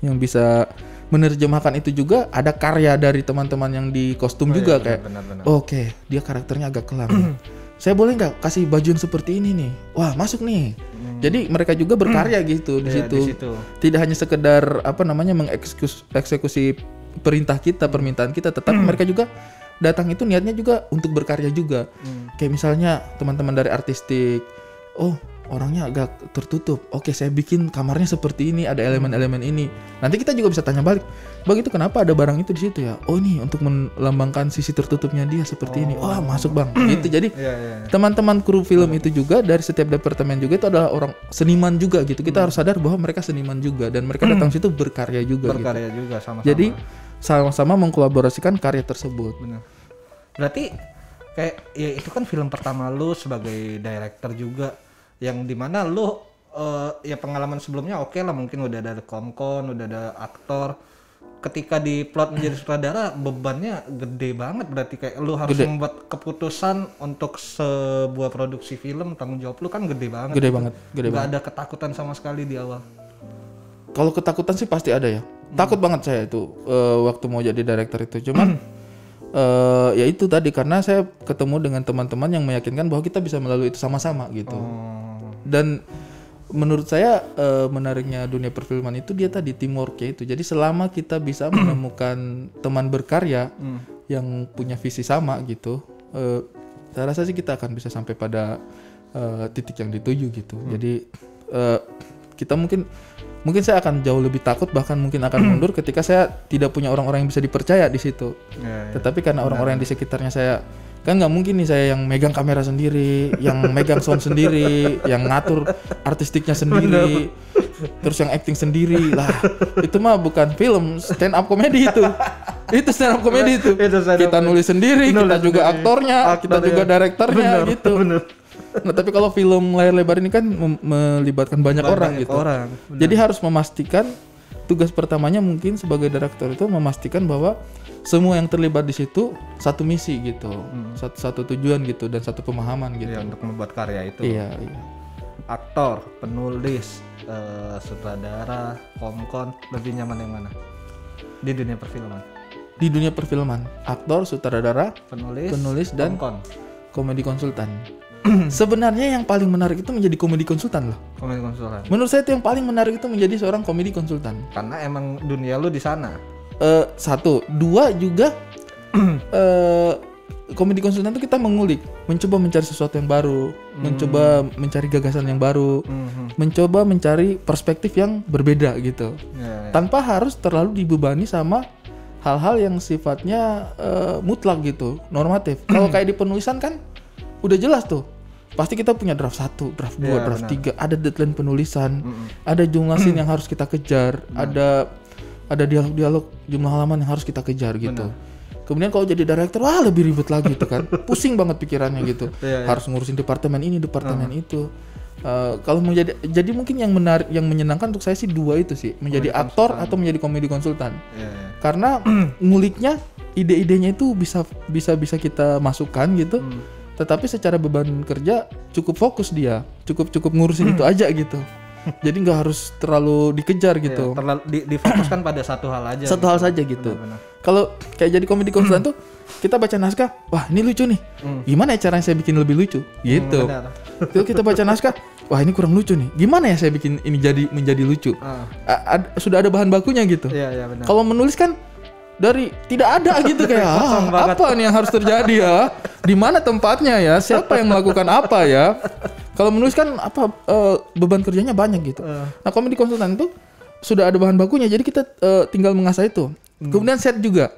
yang bisa menerjemahkan itu juga ada karya dari teman-teman yang di kostum juga kayak benar. Oke, dia karakternya agak kelam. saya boleh nggak kasih baju yang seperti ini nih, wah masuk nih. Jadi mereka juga berkarya gitu di situ. Tidak hanya sekedar mengeksekusi perintah kita, permintaan kita, tetapi mereka juga datang itu niatnya juga untuk berkarya juga. Kayak misalnya teman-teman dari artistik, oh orangnya agak tertutup, oke saya bikin kamarnya seperti ini, ada elemen-elemen ini. Nanti kita juga bisa tanya balik, bang itu kenapa ada barang itu di situ ya? Oh ini untuk melambangkan sisi tertutupnya dia seperti ini. Wah masuk bang, gitu. Jadi teman-teman kru film itu juga dari setiap departemen juga itu adalah orang seniman juga gitu. Kita harus sadar bahwa mereka seniman juga dan mereka datang situ berkarya juga. Berkarya gitu. juga sama-sama. Jadi sama-sama mengkolaborasikan karya tersebut. Benar. Berarti kayak ya itu kan film pertama lu sebagai director juga, yang dimana lu ya pengalaman sebelumnya oke lah, mungkin udah ada komkon, udah ada aktor. Ketika di plot menjadi sutradara bebannya gede banget, berarti kayak lu harus membuat keputusan untuk sebuah produksi film, tanggung jawab lu kan gede banget. Gede banget. Gak ada ketakutan sama sekali di awal. Kalau ketakutan sih pasti ada ya. Takut banget saya itu waktu mau jadi director itu. Cuman ya itu tadi, karena saya ketemu dengan teman-teman yang meyakinkan bahwa kita bisa melalui itu sama-sama gitu. Dan menurut saya menariknya dunia perfilman itu dia tadi teamwork-nya itu. Jadi selama kita bisa menemukan teman berkarya yang punya visi sama gitu, saya rasa sih kita akan bisa sampai pada titik yang dituju gitu. Jadi kita mungkin saya akan jauh lebih takut, bahkan mungkin akan mundur ketika saya tidak punya orang-orang yang bisa dipercaya di situ. Tetapi karena orang-orang yang di sekitarnya saya, kan nggak mungkin nih saya yang megang kamera sendiri, yang megang sound sendiri, yang ngatur artistiknya sendiri, terus yang acting sendiri lah. Itu mah bukan film, stand up comedy itu. Itu stand up comedy itu. Kita nulis sendiri, kita juga aktornya, kita juga direkturnya gitu. Nah, tapi kalau film layar lebar ini kan melibatkan banyak orang gitu. Jadi harus memastikan, tugas pertamanya mungkin sebagai direktur itu memastikan bahwa semua yang terlibat di situ satu misi gitu, satu tujuan gitu, dan satu pemahaman gitu. Iya, untuk membuat karya itu. Iya. Aktor, penulis, sutradara, komkon, lebih nyaman yang mana di dunia perfilman? Di dunia perfilman, aktor, sutradara, penulis dan komedi konsultan. Sebenarnya yang paling menarik itu menjadi komedi konsultan loh. Komedi konsultan. Menurut saya itu yang paling menarik itu menjadi seorang komedi konsultan. Karena emang dunia lu di sana. Satu, dua juga komedi konsultan itu kita mengulik, mencoba mencari sesuatu yang baru, mencoba mencari gagasan yang baru, mencoba mencari perspektif yang berbeda gitu, tanpa harus terlalu dibebani sama hal-hal yang sifatnya mutlak gitu, normatif. Kalau kayak di penulisan kan udah jelas tuh. Pasti kita punya draft 1, draft 2, draft 3, ada deadline penulisan, ada jumlah scene yang harus kita kejar, ada dialog-dialog, jumlah halaman yang harus kita kejar gitu. Kemudian kalau jadi director, wah lebih ribet lagi tuh kan. Pusing banget pikirannya gitu. Harus ngurusin departemen ini, departemen itu. Kalau jadi mungkin yang menarik, yang menyenangkan untuk saya sih dua itu sih, menjadi aktor atau menjadi komedi konsultan. Karena nguliknya, ide-idenya itu bisa kita masukkan gitu. Tetapi secara beban kerja cukup fokus dia, cukup ngurusin itu aja gitu. Jadi nggak harus terlalu dikejar gitu. Terlalu difokuskan pada satu hal aja. Satu hal saja gitu. Kalau kayak jadi komedi konsultan tuh, kita baca naskah, wah ini lucu nih. Gimana ya caranya saya bikin lebih lucu? Gitu. Terus kita baca naskah, wah ini kurang lucu nih. Gimana ya saya bikin ini menjadi lucu? Sudah ada bahan bakunya gitu. Kalau menulis kan dari tidak ada gitu kayak apa nih yang harus terjadi ya, di mana tempatnya ya, siapa yang melakukan apa ya. Kalau menulis kan beban kerjanya banyak gitu. Nah komedi konsultan itu sudah ada bahan bakunya, jadi kita tinggal mengasah itu. Kemudian set juga,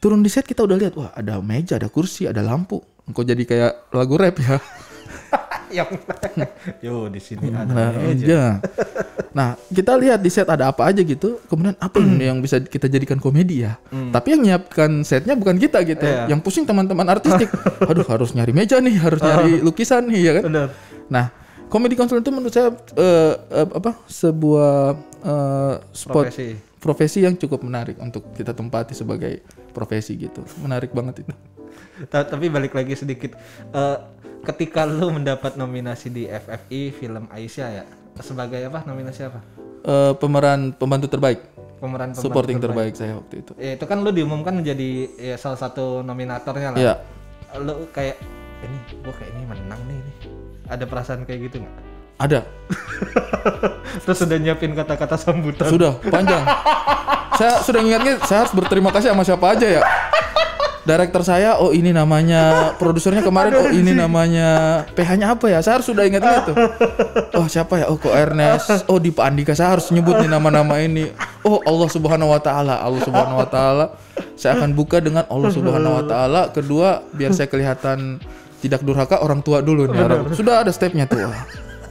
turun di set kita udah lihat, wah ada meja, ada kursi, ada lampu. Kok jadi kayak lagu rap ya. Yo di sini ada meja. Nah kita lihat di set ada apa aja gitu. Kemudian apa yang bisa kita jadikan komedi ya. Tapi yang nyiapkan setnya bukan kita gitu. Yang pusing teman-teman artistik. Aduh harus nyari meja nih, harus nyari lukisan nih ya kan. Benar. Nah komedi konsultan itu menurut saya sebuah profesi yang cukup menarik untuk kita tempati sebagai profesi gitu. Menarik banget itu. Tapi balik lagi sedikit, ketika lu mendapat nominasi di FFI Film Aisyah ya, sebagai apa, nominasi apa? Pemeran pembantu terbaik. Pemeran supporting terbaik saya waktu itu. Ya, itu kan lu diumumkan menjadi ya, salah satu nominatornya lah. Iya. Lu kayak ini gue kayak ini menang nih. Ada perasaan kayak gitu nggak? Ada. Terus sudah nyiapin kata-kata sambutan? Sudah, panjang. Saya sudah ingatnya, saya harus berterima kasih sama siapa aja ya. Director saya, oh ini namanya, produsernya kemarin, oh ini namanya, PH-nya apa ya? Saya harus sudah ingatnya itu. Oh siapa ya? Oh Ko Ernest, oh di Pak Andika, saya harus nyebut nih nama-nama ini. Oh Allah Subhanahu Wa Taala, Allah Subhanahu Wa Taala. Saya akan buka dengan Allah Subhanahu Wa Taala. Kedua, biar saya kelihatan tidak durhaka, orang tua dulu nih. Sudah ada stepnya tuh.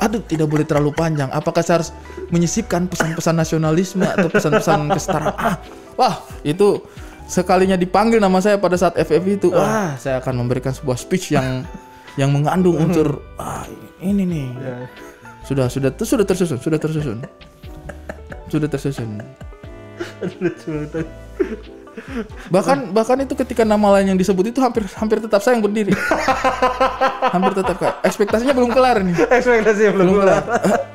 Aduh, tidak boleh terlalu panjang. Apakah saya harus menyisipkan pesan-pesan nasionalisme atau pesan-pesan kesetaraan? Wah, itu sekalinya dipanggil nama saya pada saat FFV itu, wah, saya akan memberikan sebuah speech yang mengandung unsur ini nih. Sudah tersusun. Bahkan itu ketika nama lain yang disebut itu hampir tetap saya yang berdiri. Hampir tetap Kak. Ekspektasinya belum kelar nih. Ekspektasinya belum kelar.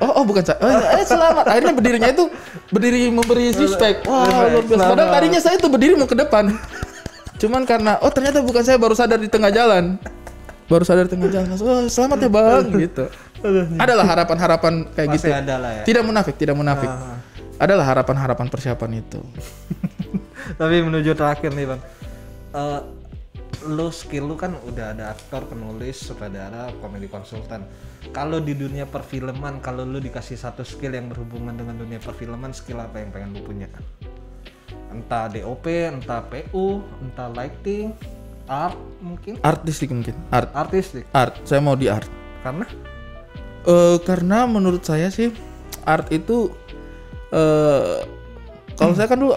Oh bukan saya. Selamat. Akhirnya berdirinya itu berdiri memberi respect. Wah, luar biasa. Padahal tadinya saya tuh berdiri mau ke depan. Cuman karena ternyata bukan saya, baru sadar di tengah jalan. Oh, selamat ya Bang gitu. Adalah harapan-harapan kayak masih gitu. Adalah ya. Tidak munafik. Adalah harapan-harapan persiapan itu. Tapi menuju terakhir nih Bang, skill lu kan udah ada aktor, penulis, sutradara, komedi konsultan. Kalau di dunia perfilman, kalau lu dikasih satu skill yang berhubungan dengan dunia perfilman, skill apa yang pengen lu punya? Entah DOP, entah PU, entah lighting, art mungkin? Artistik mungkin. Artistik. Art. Saya mau di art. Karena? Karena menurut saya sih art itu kalau saya kan dulu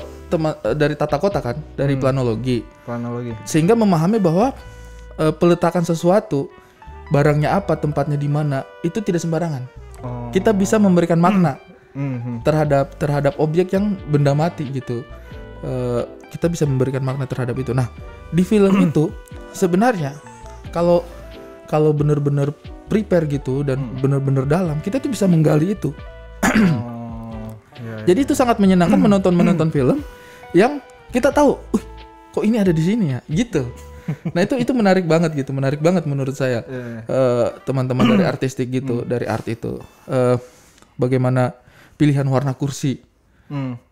dari tata kota kan, dari planologi, sehingga memahami bahwa peletakan sesuatu, barangnya apa, tempatnya di mana, itu tidak sembarangan. Kita bisa memberikan makna terhadap objek yang benda mati gitu. Kita bisa memberikan makna terhadap itu. Nah, di film itu sebenarnya kalau benar-benar prepare gitu dan benar-benar dalam, kita tuh bisa menggali itu. Jadi itu sangat menyenangkan menonton film yang kita tahu, kok ini ada di sini ya, gitu. Nah itu menarik banget gitu, menarik banget menurut saya. Teman-teman dari artistik gitu, dari art itu, bagaimana pilihan warna kursi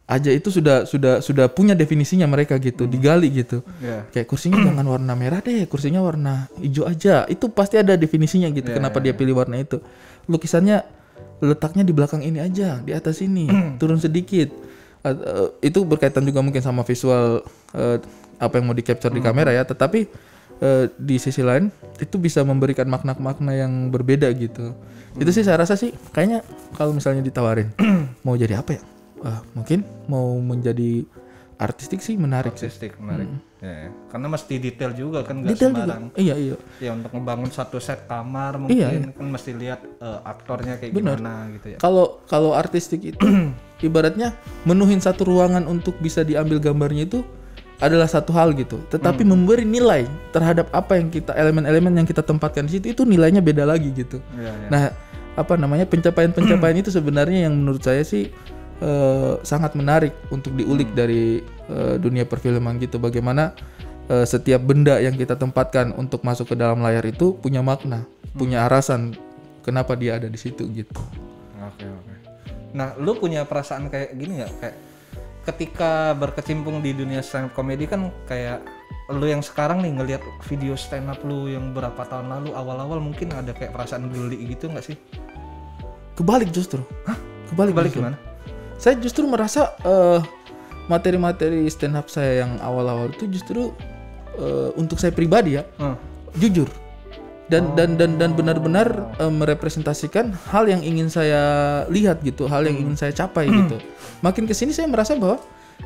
aja itu sudah punya definisinya mereka gitu, digali gitu. Kayak kursinya jangan warna merah deh, kursinya warna hijau aja. Itu pasti ada definisinya gitu, kenapa dia pilih warna itu. Lukisannya letaknya di belakang ini aja, di atas ini, turun sedikit. Itu berkaitan juga mungkin sama visual apa yang mau di capture di kamera ya, tetapi di sisi lain itu bisa memberikan makna-makna yang berbeda gitu. Itu sih saya rasa sih kayaknya kalau misalnya ditawarin mau jadi apa ya, mungkin mau menjadi artistik sih menarik. Ya. Karena mesti detail juga kan, nggak sembarang. Iya. Ya untuk membangun satu set kamar mungkin kan mesti lihat aktornya kayak gimana gitu ya. Kalau artistik itu ibaratnya menuhin satu ruangan untuk bisa diambil gambarnya itu adalah satu hal gitu. Tetapi memberi nilai terhadap apa yang kita, elemen-elemen yang kita tempatkan di situ, itu nilainya beda lagi gitu. Nah, pencapaian itu sebenarnya yang menurut saya sih sangat menarik untuk diulik dari dunia perfilman gitu. Bagaimana setiap benda yang kita tempatkan untuk masuk ke dalam layar itu punya makna, punya alasan kenapa dia ada di situ gitu. Oke. Nah, lu punya perasaan kayak gini nggak? Kayak ketika berkecimpung di dunia stand up comedy kan, kayak lu yang sekarang nih ngelihat video stand up lu yang berapa tahun lalu, awal-awal mungkin ada kayak perasaan geli gitu nggak sih? Kebalik justru. Kebalik gimana? Saya justru merasa materi-materi stand up saya yang awal-awal itu justru untuk saya pribadi ya, jujur dan benar-benar merepresentasikan hal yang ingin saya lihat gitu, hal yang ingin saya capai gitu. Makin kesini saya merasa bahwa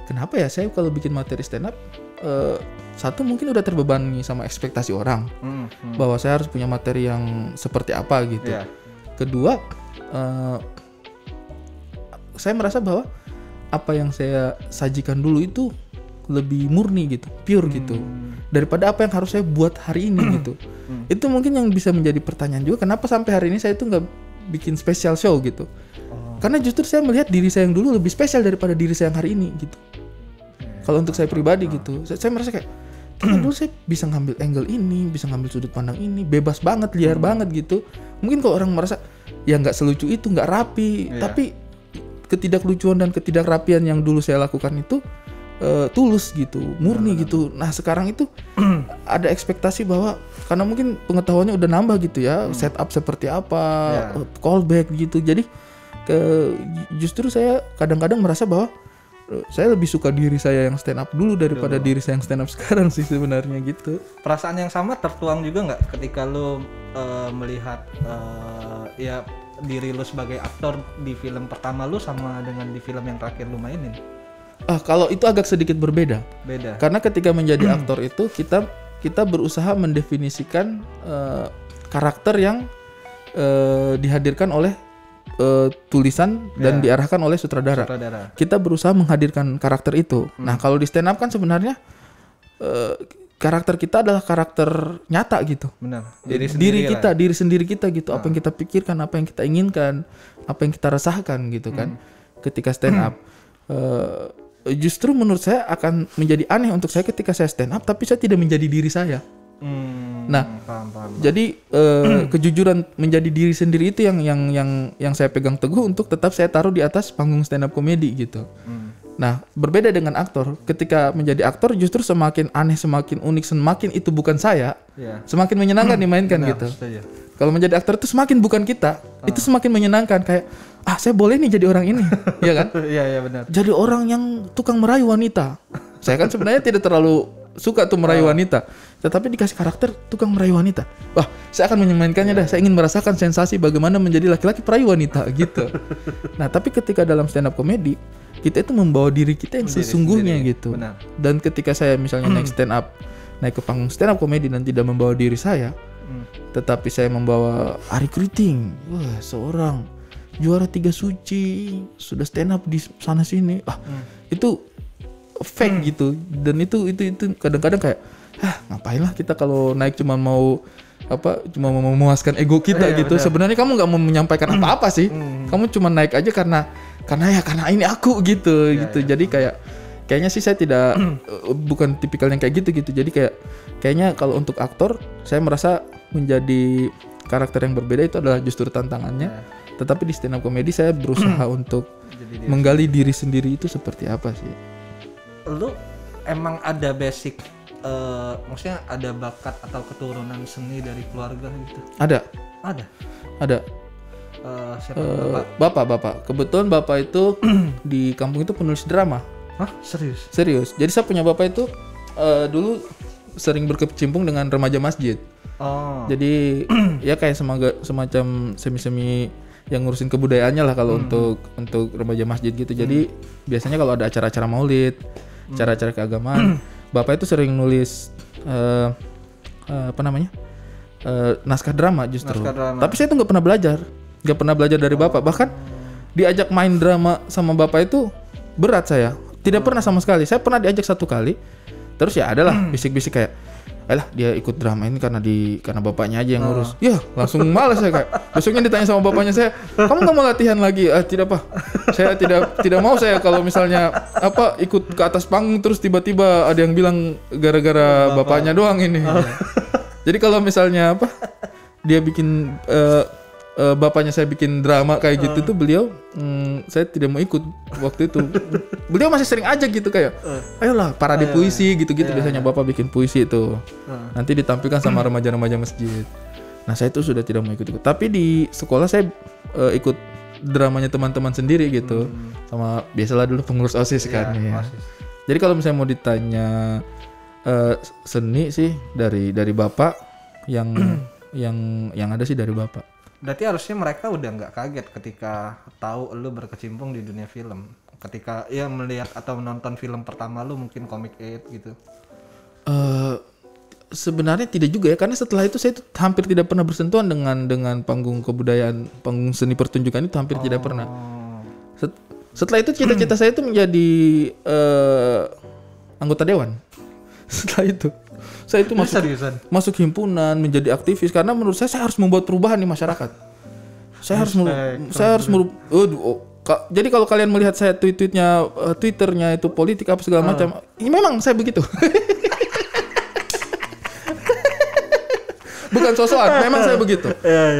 kenapa ya saya kalau bikin materi stand up, satu mungkin udah terbebani sama ekspektasi orang bahwa saya harus punya materi yang seperti apa gitu. Kedua, saya merasa bahwa apa yang saya sajikan dulu itu lebih murni gitu, pure gitu, daripada apa yang harus saya buat hari ini gitu. Itu mungkin yang bisa menjadi pertanyaan juga, kenapa sampai hari ini saya itu nggak bikin special show gitu. Karena justru saya melihat diri saya yang dulu lebih spesial daripada diri saya yang hari ini gitu. Kalau untuk saya pribadi gitu, saya merasa kayak dulu saya bisa ngambil angle ini, bisa ngambil sudut pandang ini, bebas banget, liar banget gitu. Mungkin kalau orang merasa ya nggak selucu itu, nggak rapi, tapi ketidaklucuan dan ketidakrapian yang dulu saya lakukan itu tulus gitu, murni gitu. Nah sekarang itu ada ekspektasi bahwa karena mungkin pengetahuannya udah nambah gitu ya, setup seperti apa, callback gitu. Jadi justru saya kadang-kadang merasa bahwa saya lebih suka diri saya yang stand up dulu daripada diri saya yang stand up sekarang sih sebenarnya gitu. Perasaan yang sama tertuang juga nggak ketika lu melihat ya diri lu sebagai aktor di film pertama lu sama dengan di film yang terakhir lu mainin? Kalau itu agak sedikit berbeda. Karena ketika menjadi aktor itu kita berusaha mendefinisikan karakter yang dihadirkan oleh tulisan dan diarahkan oleh sutradara. Kita berusaha menghadirkan karakter itu. Nah, kalau di stand up kan sebenarnya karakter kita adalah karakter nyata gitu. Benar. Diri sendiri kita gitu. Apa yang kita pikirkan, apa yang kita inginkan, apa yang kita rasakan gitu kan. Ketika stand up, justru menurut saya akan menjadi aneh untuk saya ketika saya stand up, tapi saya tidak menjadi diri saya. Nah, paham. Jadi kejujuran menjadi diri sendiri itu yang saya pegang teguh untuk tetap saya taruh di atas panggung stand up komedi gitu. Nah, berbeda dengan aktor. Ketika menjadi aktor justru semakin aneh, semakin unik, semakin itu bukan saya, semakin menyenangkan dimainkan gitu. Kalau menjadi aktor itu semakin bukan kita, itu semakin menyenangkan kayak saya boleh nih jadi orang ini, ya kan? Iya benar. Jadi orang yang tukang merayu wanita. Saya kan sebenarnya tidak terlalu suka tuh merayu wanita, tetapi dikasih karakter tukang merayu wanita. Wah, saya akan memainkannya dah. Saya ingin merasakan sensasi bagaimana menjadi laki-laki perayu wanita gitu. Nah, tapi ketika dalam stand up comedy, kita itu membawa diri kita yang sesungguhnya gitu. Benar. Dan ketika saya misalnya naik ke panggung stand up comedy dan tidak membawa diri saya, tetapi saya membawa Arie Kriting, seorang juara 3 suci, sudah stand up di sana sini. Itu fake gitu. Dan itu kadang-kadang kayak ngapain lah kita kalau naik cuma mau memuaskan ego kita gitu. Sebenarnya kamu nggak mau menyampaikan apa-apa sih. Kamu cuma naik aja karena ini aku gitu. Jadi kayaknya sih saya tidak bukan tipikal yang kayak gitu. Jadi kayaknya kalau untuk aktor saya merasa menjadi karakter yang berbeda itu adalah justru tantangannya. Tetapi di stand up comedy saya berusaha untuk menggali diri sendiri itu seperti apa sih. Lu emang ada basic maksudnya ada bakat atau keturunan seni dari keluarga gitu? Ada. Siapa Bapak. Kebetulan bapak itu di kampung itu penulis drama. Hah? Serius. Jadi saya punya bapak itu dulu sering berkecimpung dengan remaja masjid. Jadi ya kayak semacam semi yang ngurusin kebudayaannya lah kalau untuk remaja masjid gitu. Jadi biasanya kalau ada acara-acara maulid, acara-acara keagamaan, bapak itu sering nulis naskah drama justru. Tapi saya tuh nggak pernah belajar dari bapak. Bahkan diajak main drama sama bapak itu berat saya. Tidak pernah sama sekali. Saya pernah diajak 1 kali. Terus ya adalah bisik-bisik kayak, dia ikut drama ini karena bapaknya aja yang ngurus. Ya langsung malas saya kayak. Besoknya ditanya sama bapaknya saya, kamu nggak mau latihan lagi? Tidak Pak. Saya tidak mau saya kalau misalnya ikut ke atas panggung terus tiba-tiba ada yang bilang gara-gara bapaknya doang ini. Jadi kalau misalnya dia bikin bapaknya saya bikin drama kayak gitu tuh beliau saya tidak mau ikut waktu itu. Beliau masih sering ajak gitu kayak ayolah parade puisi gitu-gitu biasanya bapak bikin puisi itu. Nanti ditampilkan sama remaja-remaja masjid. Nah, saya itu sudah tidak mau ikut. Tapi di sekolah saya ikut dramanya teman-teman sendiri gitu. Sama biasalah dulu pengurus OSIS kan ya. Jadi kalau misalnya mau ditanya seni sih dari bapak yang ada sih dari bapak. Berarti harusnya mereka udah nggak kaget ketika tahu lu berkecimpung di dunia film. Ketika melihat atau menonton film pertama lu mungkin Comic 8 gitu. Sebenarnya tidak juga ya, karena setelah itu saya hampir tidak pernah bersentuhan dengan panggung kebudayaan, panggung seni pertunjukan itu hampir tidak pernah. Setelah itu cita-cita saya itu menjadi anggota dewan. Setelah itu saya itu masuk himpunan, menjadi aktivis karena menurut saya harus membuat perubahan di masyarakat. Saya harus jadi kalau kalian melihat saya Twitternya itu politik apa segala macam, ini memang saya begitu. bukan sosokan, memang saya begitu.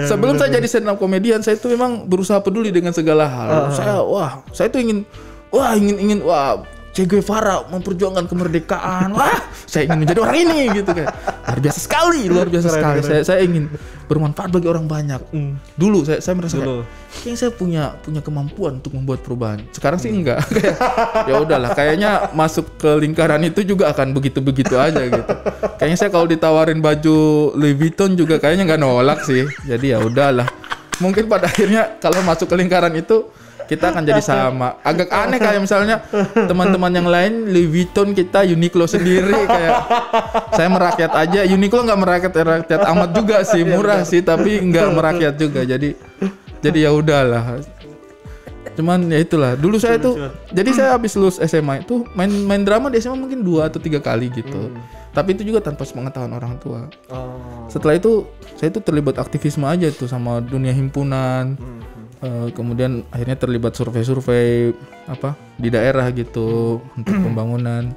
Sebelum saya jadi stand up comedian, saya itu memang berusaha peduli dengan segala hal. Saya tuh ingin Che Guevara memperjuangkan kemerdekaan. Saya ingin menjadi orang ini gitu kan. Luar biasa sekali. Saya ingin bermanfaat bagi orang banyak. Dulu saya merasa kayaknya saya punya kemampuan untuk membuat perubahan. Sekarang sih enggak. Ya udahlah, kayaknya masuk ke lingkaran itu juga akan begitu-begitu aja gitu. Kayaknya saya kalau ditawarin baju Louis Vuitton juga kayaknya nggak nolak sih. Jadi ya udahlah. Mungkin pada akhirnya kalau masuk ke lingkaran itu kita akan jadi sama. Agak aneh kayak misalnya teman-teman yang lain Louis Vuitton, kita Uniqlo sendiri. Kayak saya merakyat aja. Uniqlo nggak merakyat amat juga sih, murah sih tapi nggak merakyat juga. Jadi ya udahlah. Cuman ya itulah. Dulu saya tuh, jadi saya habis lulus SMA itu main drama di SMA mungkin 2 atau 3 kali gitu. Tapi itu juga tanpa sepengetahuan orang tua. Setelah itu saya tuh terlibat aktivisme aja tuh sama dunia himpunan. Kemudian akhirnya terlibat survei-survei di daerah gitu untuk pembangunan.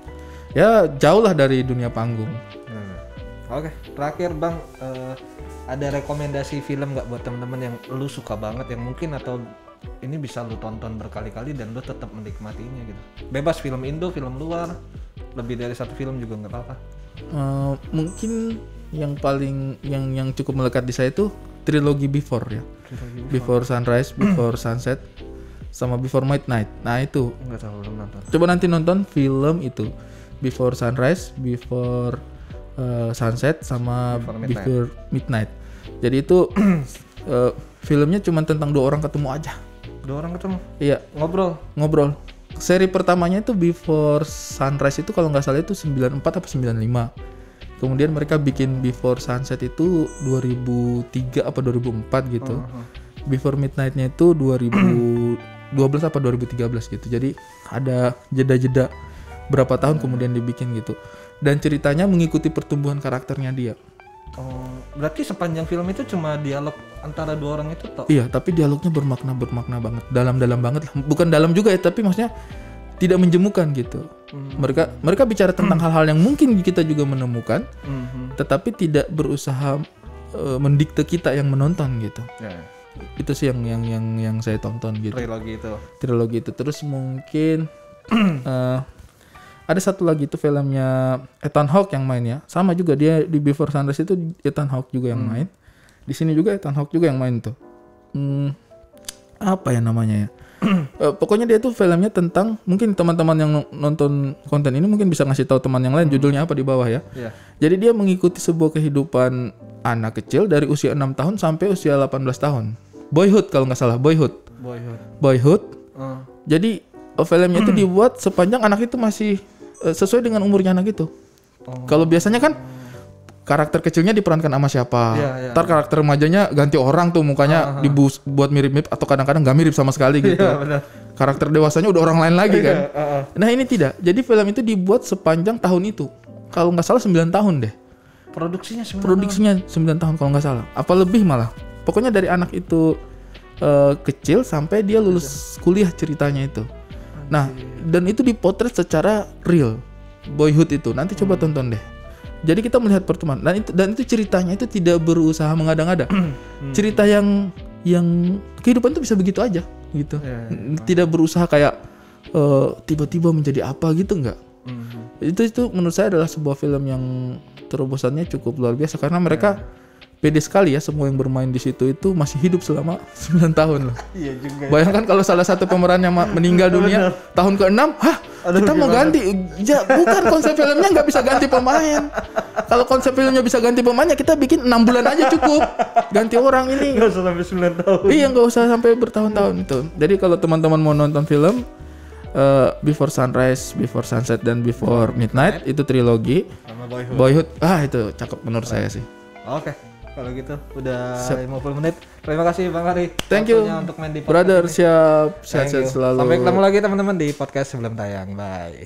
Ya jauh lah dari dunia panggung. Oke, terakhir Bang, ada rekomendasi film nggak buat teman-teman yang lu suka banget, yang mungkin atau ini bisa lu tonton berkali-kali dan lu tetap menikmatinya gitu? Bebas, film Indo, film luar, lebih dari satu film juga nggak apa-apa. Mungkin yang paling yang cukup melekat di saya itu trilogi Before ya. Before Sunrise, Before Sunset, sama Before Midnight. Nah itu nggak tahu, belum nonton. Coba nanti nonton film itu, Before Sunrise, Before Sunset, sama Before Midnight. Jadi itu filmnya cuma tentang 2 orang ketemu aja. 2 orang ketemu? Iya. Ngobrol. Seri pertamanya itu Before Sunrise itu kalau nggak salah itu 94 atau 95. Kemudian mereka bikin Before Sunset itu 2003 apa 2004 gitu. Before Midnight-nya itu 2012 apa 2013 gitu. Jadi ada jeda-jeda berapa tahun kemudian dibikin gitu. Dan ceritanya mengikuti pertumbuhan karakternya dia. Berarti sepanjang film itu cuma dialog antara 2 orang itu toh? Iya, tapi dialognya bermakna banget. Dalam-dalam banget lah. Bukan dalam juga ya, tapi maksudnya tidak menjemukan gitu. Mereka bicara tentang hal-hal yang mungkin kita juga menemukan, tetapi tidak berusaha mendikte kita yang menonton gitu. Itu sih yang saya tonton gitu. Trilogi itu. Terus mungkin ada satu lagi itu filmnya Ethan Hawke yang main ya. Sama juga dia di Before Sunrise itu Ethan Hawke juga yang main. Di sini juga Ethan Hawke juga yang main tuh. Apa ya namanya ya? Pokoknya dia tuh filmnya tentang, mungkin teman-teman yang nonton konten ini mungkin bisa ngasih tahu teman yang lain judulnya apa di bawah ya. Jadi dia mengikuti sebuah kehidupan anak kecil dari usia 6 tahun sampai usia 18 tahun. Boyhood kalau nggak salah, Boyhood. Jadi filmnya itu dibuat sepanjang anak itu masih sesuai dengan umurnya anak itu. Kalau biasanya kan karakter kecilnya diperankan sama siapa, ntar karakter remajanya ganti orang tuh mukanya dibuat mirip-mirip atau kadang-kadang nggak mirip sama sekali gitu. Karakter dewasanya udah orang lain lagi kan. Nah ini tidak, jadi film itu dibuat sepanjang tahun itu, kalau nggak salah 9 tahun deh. Produksinya 9 tahun kalau nggak salah, apa lebih malah. Pokoknya dari anak itu kecil sampai dia lulus kuliah ceritanya itu. Nah dan itu dipotret secara real, Boyhood itu, nanti coba tonton deh. Jadi kita melihat pertemuan dan itu ceritanya itu tidak berusaha mengada-ngada. Cerita yang kehidupan itu bisa begitu aja gitu. Tidak berusaha kayak tiba-tiba menjadi apa gitu, enggak. Itu menurut saya adalah sebuah film yang terobosannya cukup luar biasa karena mereka pede sekali ya, semua yang bermain di situ itu masih hidup selama 9 tahun loh. Iya juga. Bayangkan kalau salah satu pemerannya meninggal dunia tahun ke-6, kita mau ganti. Ya, bukan, konsep filmnya nggak bisa ganti pemain. Kalau konsep filmnya bisa ganti pemainnya, kita bikin 6 bulan aja cukup. Ganti orang ini. Nggak usah sampai 9 tahun. Iya, nggak usah sampai bertahun-tahun itu. Jadi kalau teman-teman mau nonton film Before Sunrise, Before Sunset, dan Before Midnight, itu trilogi. Sama Boyhood. Itu cakep menurut saya sih. Oke. Kalau gitu udah 50 menit. Terima kasih Bang Hari. Thank you untuk main di brother, siap. Sehat-sehat selalu. Sampai ketemu lagi teman-teman di podcast sebelum tayang. Bye.